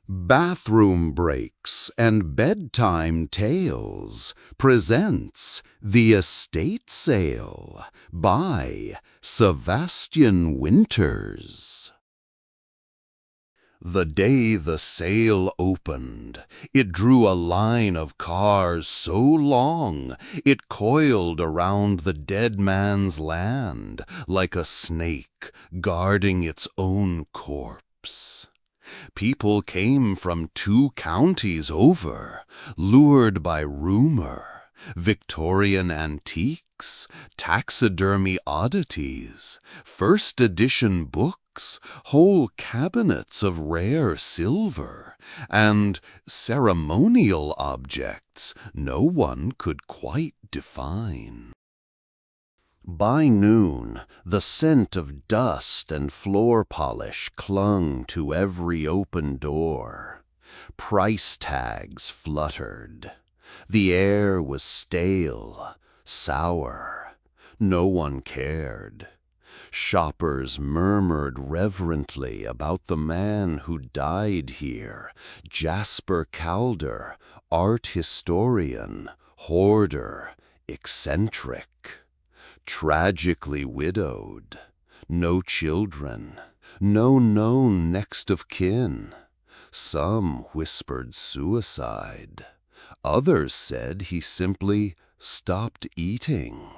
Bathroom Breaks and Bedtime Tales presents The Estate Sale by Sevastian Winters. The day the sale opened, it drew a line of cars so long it coiled around the dead man's land like a snake guarding its own corpse. People came from 2 counties over, lured by rumor, Victorian antiques, taxidermy oddities, first edition books, whole cabinets of rare silver, and ceremonial objects no one could quite define. By noon, the scent of dust and floor polish clung to every open door. Price tags fluttered. The air was stale, sour. No one cared. Shoppers murmured reverently about the man who died here, Jasper Calder, art historian, hoarder, eccentric. Tragically widowed, no children, no known next of kin. Some whispered suicide. Others said he simply stopped eating.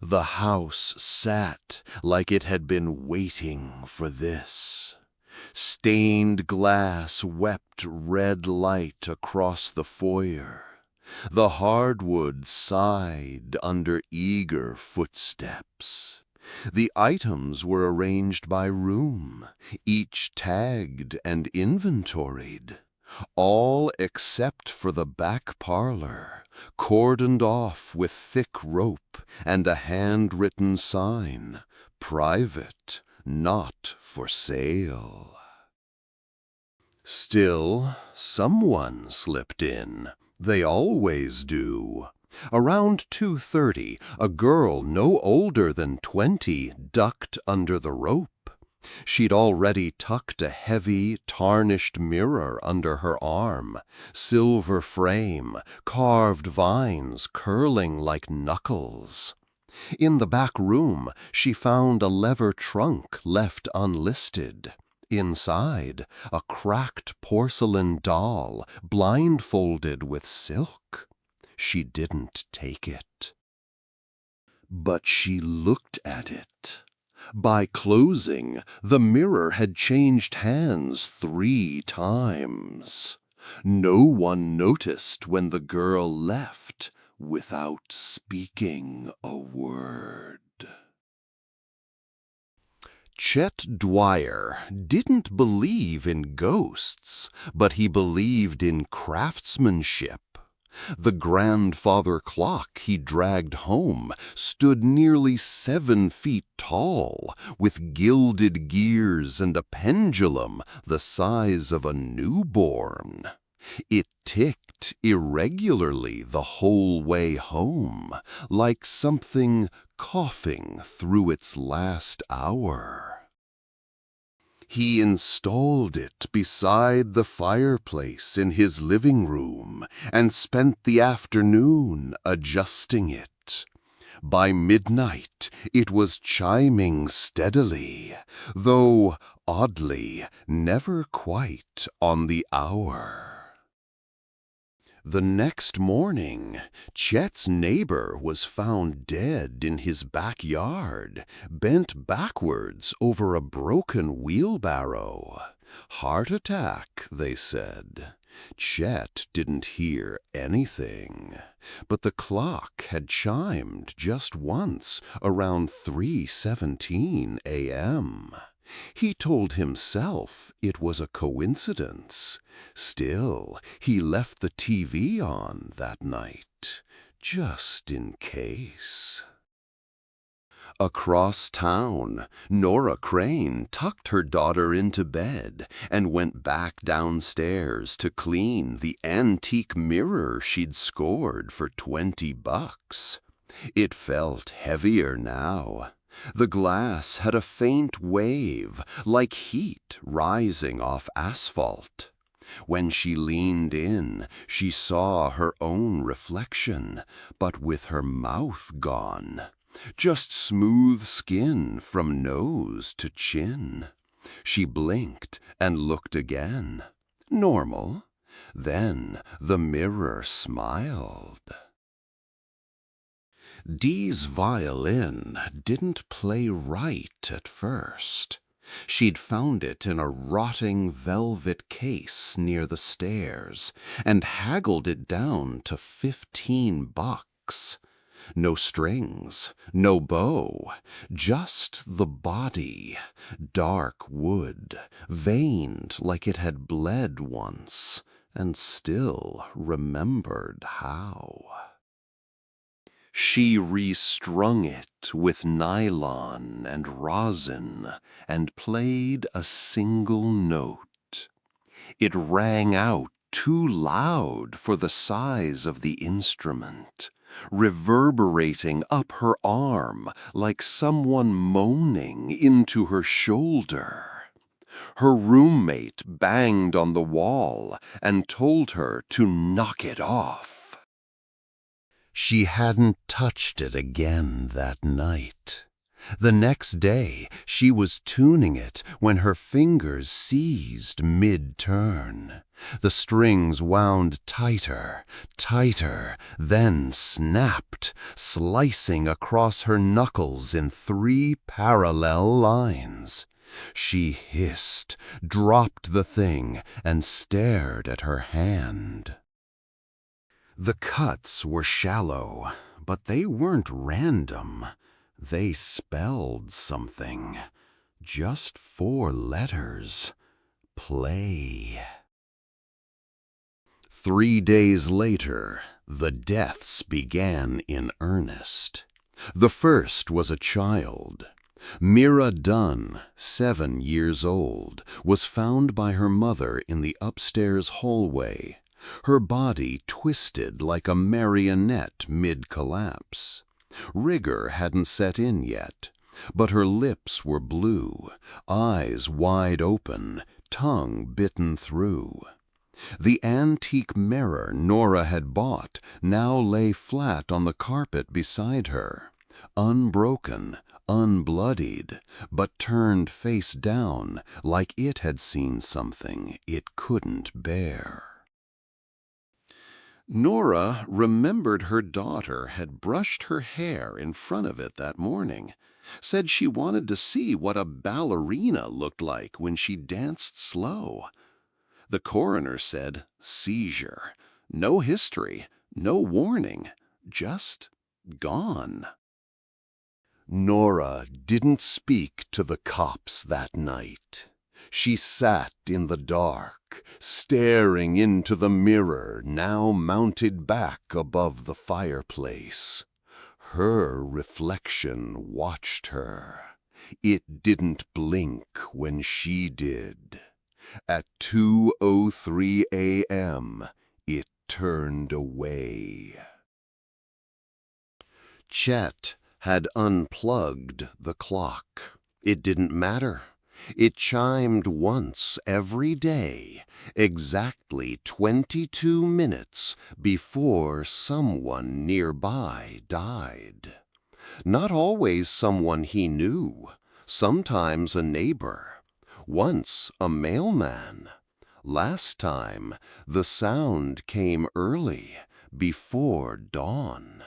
The house sat like it had been waiting for this. Stained glass wept red light across the foyer. The hardwood sighed under eager footsteps. The items were arranged by room, each tagged and inventoried. All except for the back parlor, cordoned off with thick rope and a handwritten sign, private, not for sale. Still, someone slipped in. They always do. Around 2:30, a girl no older than 20 ducked under the rope. She'd already tucked a heavy, tarnished mirror under her arm, silver frame, carved vines curling like knuckles. In the back room, she found a leather trunk left unlisted. Inside, a cracked porcelain doll, blindfolded with silk. She didn't take it. But she looked at it. By closing, the mirror had changed hands 3 times. No one noticed when the girl left without speaking a word. Chet Dwyer didn't believe in ghosts, but he believed in craftsmanship. The grandfather clock he dragged home stood nearly 7 feet tall, with gilded gears and a pendulum the size of a newborn. It ticked irregularly the whole way home, like something coughing through its last hour. He installed it beside the fireplace in his living room and spent the afternoon adjusting it. By midnight, it was chiming steadily, though, oddly, never quite on the hour. The next morning, Chet's neighbor was found dead in his backyard, bent backwards over a broken wheelbarrow. Heart attack, they said. Chet didn't hear anything, but the clock had chimed just once around 3:17 a.m. He told himself it was a coincidence. Still, he left the TV on that night, just in case. Across town, Nora Crane tucked her daughter into bed and went back downstairs to clean the antique mirror she'd scored for $20. It felt heavier now. The glass had a faint wave, like heat rising off asphalt. When she leaned in, she saw her own reflection, but with her mouth gone. Just smooth skin from nose to chin. She blinked and looked again. Normal. Then the mirror smiled. Dee's violin didn't play right at first. She'd found it in a rotting velvet case near the stairs and haggled it down to $15. No strings, no bow, just the body, dark wood, veined like it had bled once, and still remembered how. She restrung it with nylon and rosin and played a single note. It rang out too loud for the size of the instrument, reverberating up her arm like someone moaning into her shoulder. Her roommate banged on the wall and told her to knock it off. She hadn't touched it again that night. The next day she was tuning it when her fingers seized mid-turn. The strings wound tighter, tighter, then snapped, slicing across her knuckles in 3 parallel lines. She hissed, dropped the thing, and stared at her hand. The cuts were shallow, but they weren't random. They spelled something. Just 4 letters. Play. 3 days later, the deaths began in earnest. The first was a child. Mira Dunn, 7 years old, was found by her mother in the upstairs hallway. Her body twisted like a marionette mid-collapse. Rigor hadn't set in yet, but her lips were blue, eyes wide open, tongue bitten through. The antique mirror Nora had bought now lay flat on the carpet beside her, unbroken, unbloodied, but turned face down like it had seen something it couldn't bear. Nora remembered her daughter had brushed her hair in front of it that morning, said she wanted to see what a ballerina looked like when she danced slow. The coroner said seizure, no history, no warning, just gone. Nora didn't speak to the cops that night. She sat in the dark, staring into the mirror now mounted back above the fireplace. Her reflection watched her. It didn't blink when she did. At 2:03 a.m., it turned away. Chet had unplugged the clock. It didn't matter. It chimed once every day, exactly 22 minutes before someone nearby died. Not always someone he knew, sometimes a neighbor, once a mailman. Last time, the sound came early, before dawn.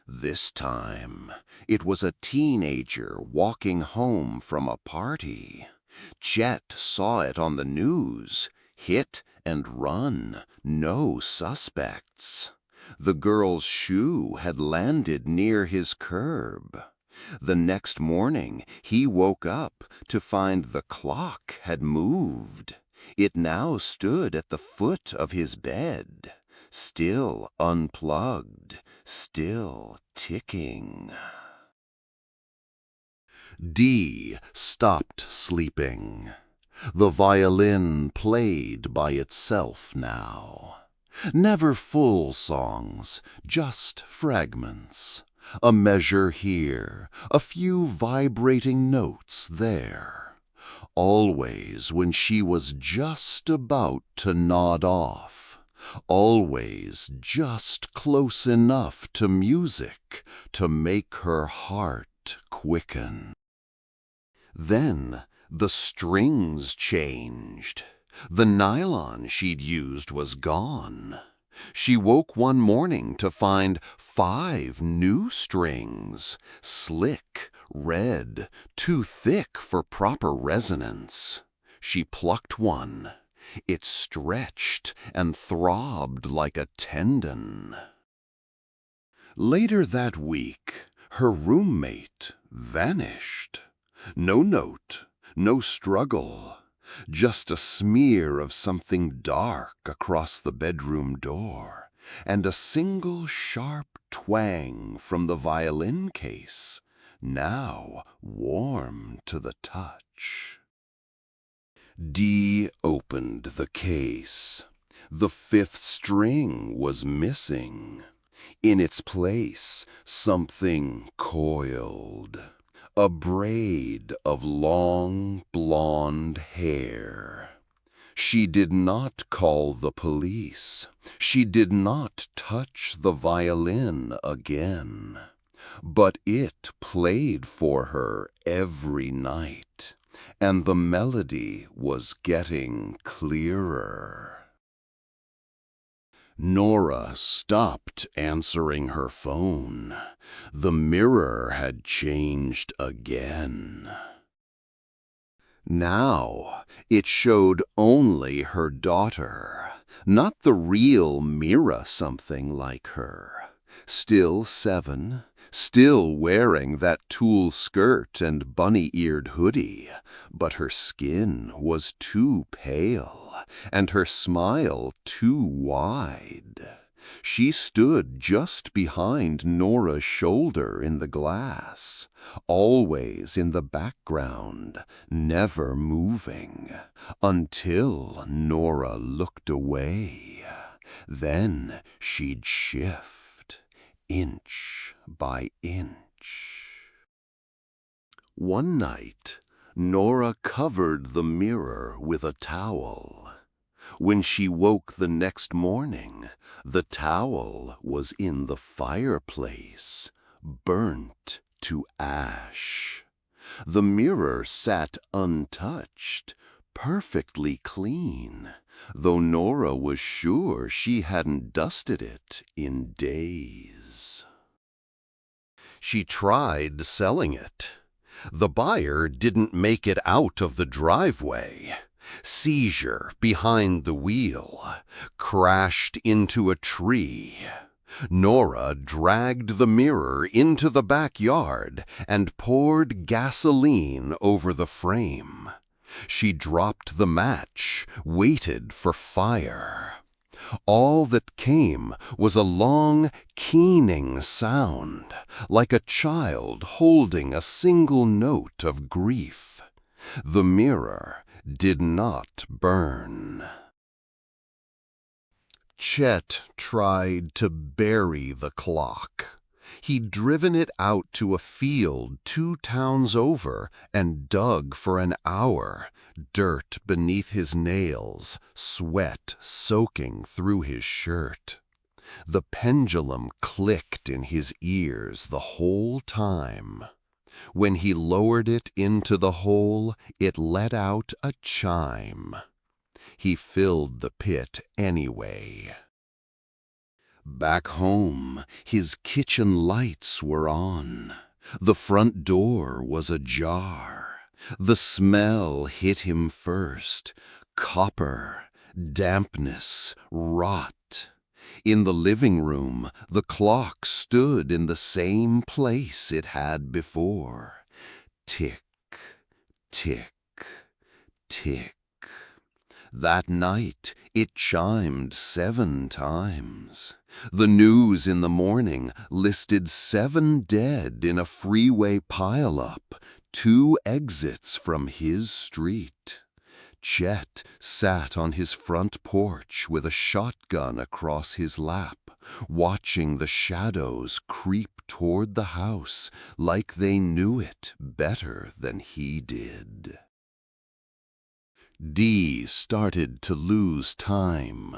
This time, it was a teenager walking home from a party. Chet saw it on the news. Hit and run, no suspects. The girl's shoe had landed near his curb. The next morning, he woke up to find the clock had moved. It now stood at the foot of his bed, still unplugged, still ticking. Dee stopped sleeping. The violin played by itself now. Never full songs, just fragments. A measure here, a few vibrating notes there. Always when she was just about to nod off. Always just close enough to music to make her heart quicken. Then the strings changed. The nylon she'd used was gone. She woke one morning to find 5 new strings, slick, red, too thick for proper resonance. She plucked one. It stretched and throbbed like a tendon. Later that week, her roommate vanished. No note, no struggle, just a smear of something dark across the bedroom door, and a single sharp twang from the violin case, now warm to the touch. Dee opened the case. The 5th string was missing. In its place, something coiled. A braid of long blonde hair. She did not call the police. She did not touch the violin again. But it played for her every night, and the melody was getting clearer. Nora stopped answering her phone. The mirror had changed again. Now it showed only her daughter, not the real Mira something like her. Still 7, still wearing that tulle skirt and bunny-eared hoodie, but her skin was too pale, and her smile too wide. She stood just behind Nora's shoulder in the glass, always in the background, never moving, until Nora looked away. Then she'd shift, inch by inch. One night, Nora covered the mirror with a towel. When she woke the next morning, the towel was in the fireplace, burnt to ash. The mirror sat untouched, perfectly clean, though Nora was sure she hadn't dusted it in days. She tried selling it. The buyer didn't make it out of the driveway. Seizure behind the wheel, crashed into a tree. Nora dragged the mirror into the backyard and poured gasoline over the frame. She dropped the match, waited for fire. All that came was a long, keening sound, like a child holding a single note of grief. The mirror did not burn. Chet tried to bury the clock. He'd driven it out to a field 2 towns over and dug for an hour, dirt beneath his nails, sweat soaking through his shirt. The pendulum clicked in his ears the whole time. When he lowered it into the hole, it let out a chime. He filled the pit anyway. Back home, his kitchen lights were on. The front door was ajar. The smell hit him first. Copper, dampness, rot. In the living room, the clock stood in the same place it had before. Tick, tick, tick. That night, it chimed 7 times. The news in the morning listed 7 dead in a freeway pileup, 2 exits from his street. Chet sat on his front porch with a shotgun across his lap, watching the shadows creep toward the house like they knew it better than he did. Dee started to lose time.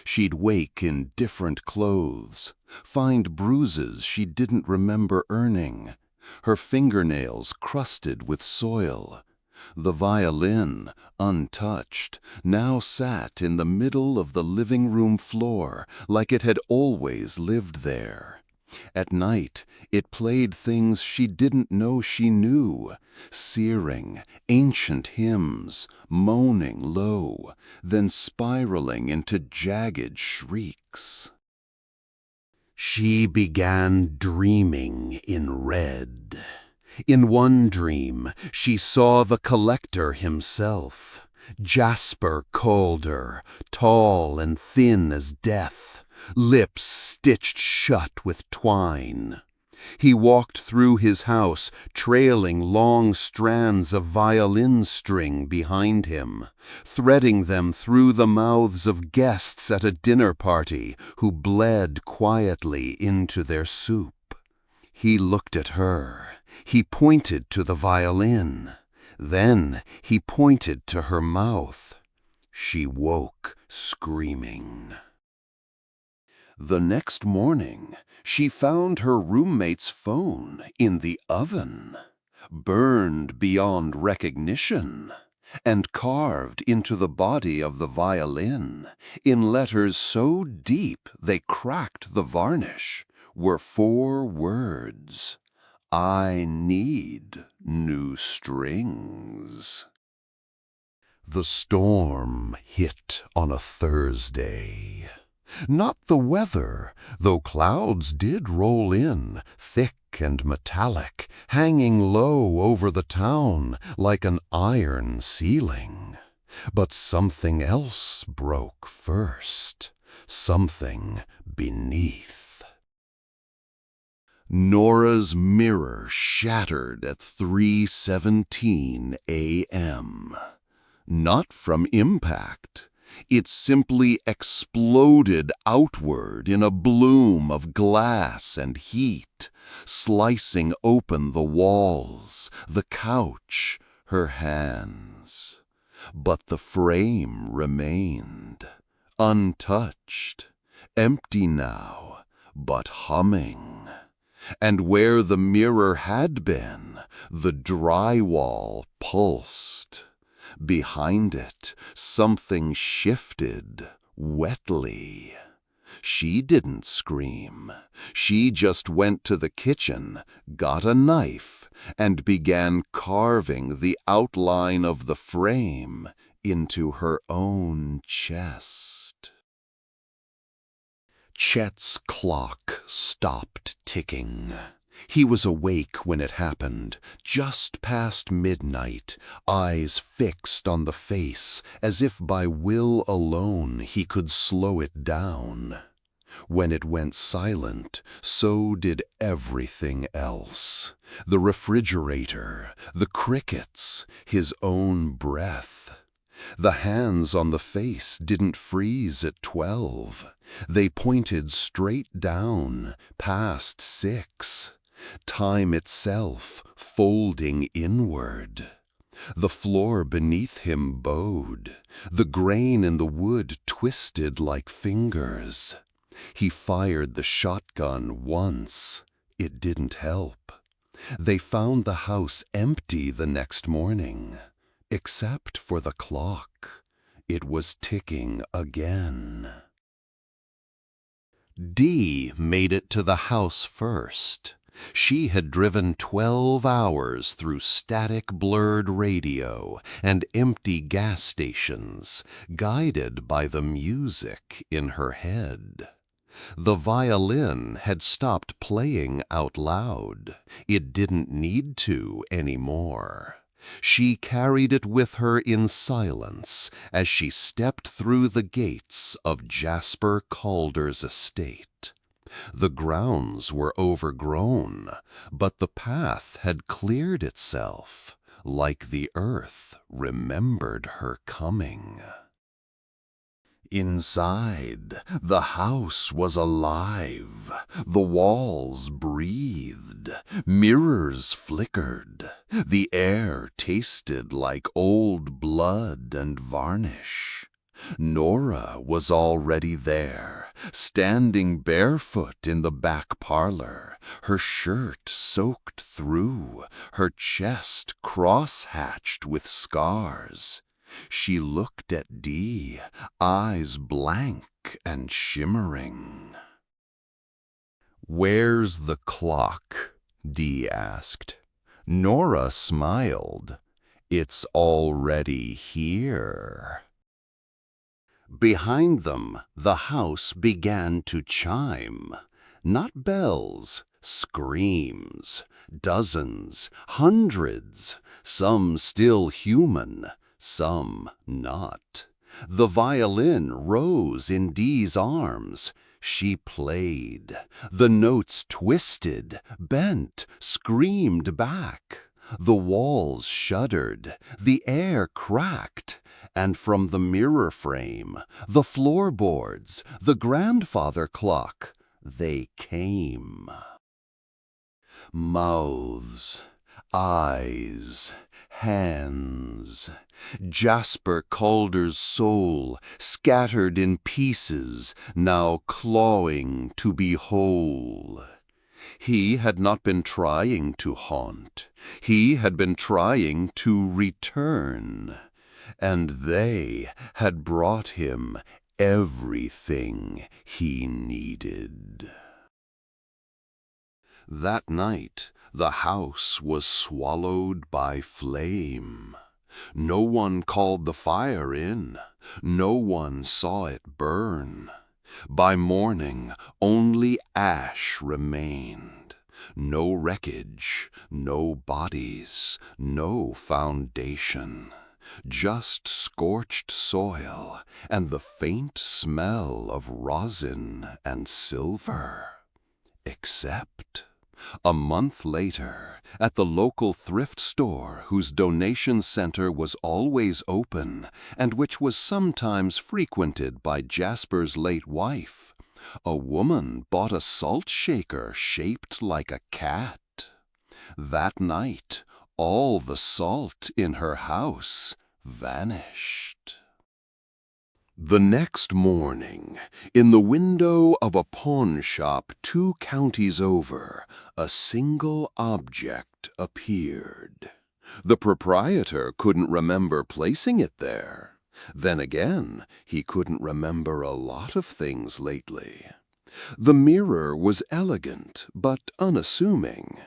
She'd wake in different clothes, find bruises she didn't remember earning, her fingernails crusted with soil. The violin, untouched, now sat in the middle of the living room floor like it had always lived there. At night, it played things she didn't know she knew, searing, ancient hymns, moaning low, then spiraling into jagged shrieks. She began dreaming in red. In one dream, she saw the collector himself, Jasper Calder, tall and thin as death, lips stitched shut with twine. He walked through his house, trailing long strands of violin string behind him, threading them through the mouths of guests at a dinner party who bled quietly into their soup. He looked at her. He pointed to the violin. Then he pointed to her mouth. She woke, screaming. The next morning, she found her roommate's phone in the oven, burned beyond recognition, and carved into the body of the violin, in letters so deep they cracked the varnish, were 4 words: "I need new strings." The storm hit on a Thursday. Not the weather, though clouds did roll in, thick and metallic, hanging low over the town like an iron ceiling. But something else broke first, something beneath. Nora's mirror shattered at 3:17 a.m. Not from impact. It simply exploded outward in a bloom of glass and heat, slicing open the walls, the couch, her hands. But the frame remained, untouched, empty now, but humming. And where the mirror had been, the drywall pulsed. Behind it, something shifted, wetly. She didn't scream. She just went to the kitchen, got a knife, and began carving the outline of the frame into her own chest. Chet's clock stopped ticking. He was awake when it happened, just past midnight, eyes fixed on the face, as if by will alone he could slow it down. When it went silent, so did everything else. The refrigerator, the crickets, his own breath. The hands on the face didn't freeze at 12. They pointed straight down, past 6. Time itself folding inward. The floor beneath him bowed. The grain in the wood twisted like fingers. He fired the shotgun once. It didn't help. They found the house empty the next morning, except for the clock. It was ticking again. Dee made it to the house first. She had driven 12 hours through static blurred radio and empty gas stations, guided by the music in her head. The violin had stopped playing out loud. It didn't need to anymore. She carried it with her in silence as she stepped through the gates of Jasper Calder's estate. The grounds were overgrown, but the path had cleared itself, like the earth remembered her coming. Inside, the house was alive. The walls breathed. Mirrors flickered. The air tasted like old blood and varnish. Nora was already there, standing barefoot in the back parlor, her shirt soaked through, her chest cross-hatched with scars. She looked at Dee, eyes blank and shimmering. "Where's the clock?" Dee asked. Nora smiled. "It's already here." Behind them, the house began to chime. Not bells, screams, dozens, hundreds, some still human, some not. The violin rose in Dee's arms. She played. The notes twisted, bent, screamed back. The walls shuddered, the air cracked, and from the mirror frame, the floorboards, the grandfather clock, they came. Mouths, eyes, hands. Jasper Calder's soul, scattered in pieces, now clawing to be whole. He had not been trying to haunt. He had been trying to return. And they had brought him everything he needed. That night, the house was swallowed by flame. No one called the fire in. No one saw it burn. By morning, only ash remained. No wreckage, no bodies, no foundation. Just scorched soil and the faint smell of rosin and silver. Except a month later, at the local thrift store whose donation center was always open and which was sometimes frequented by Jasper's late wife, a woman bought a salt shaker shaped like a cat. That night, all the salt in her house vanished. The next morning, in the window of a pawn shop 2 counties over, a single object appeared. The proprietor couldn't remember placing it there. Then again, he couldn't remember a lot of things lately. The mirror was elegant but unassuming.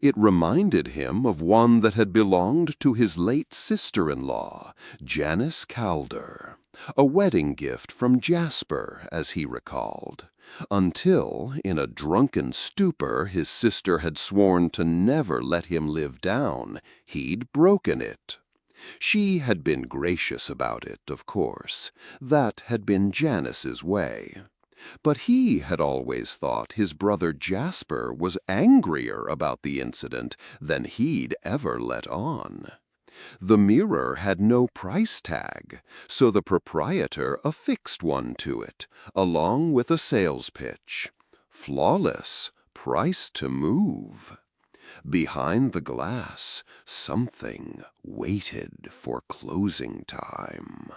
It reminded him of one that had belonged to his late sister-in-law, Janice Calder. A wedding gift from Jasper, as he recalled, until, in a drunken stupor his sister had sworn to never let him live down, he'd broken it. She had been gracious about it, of course. That had been Janice's way. But he had always thought his brother Jasper was angrier about the incident than he'd ever let on. The mirror had no price tag, so the proprietor affixed one to it, along with a sales pitch. Flawless, price to move. Behind the glass, something waited for closing time.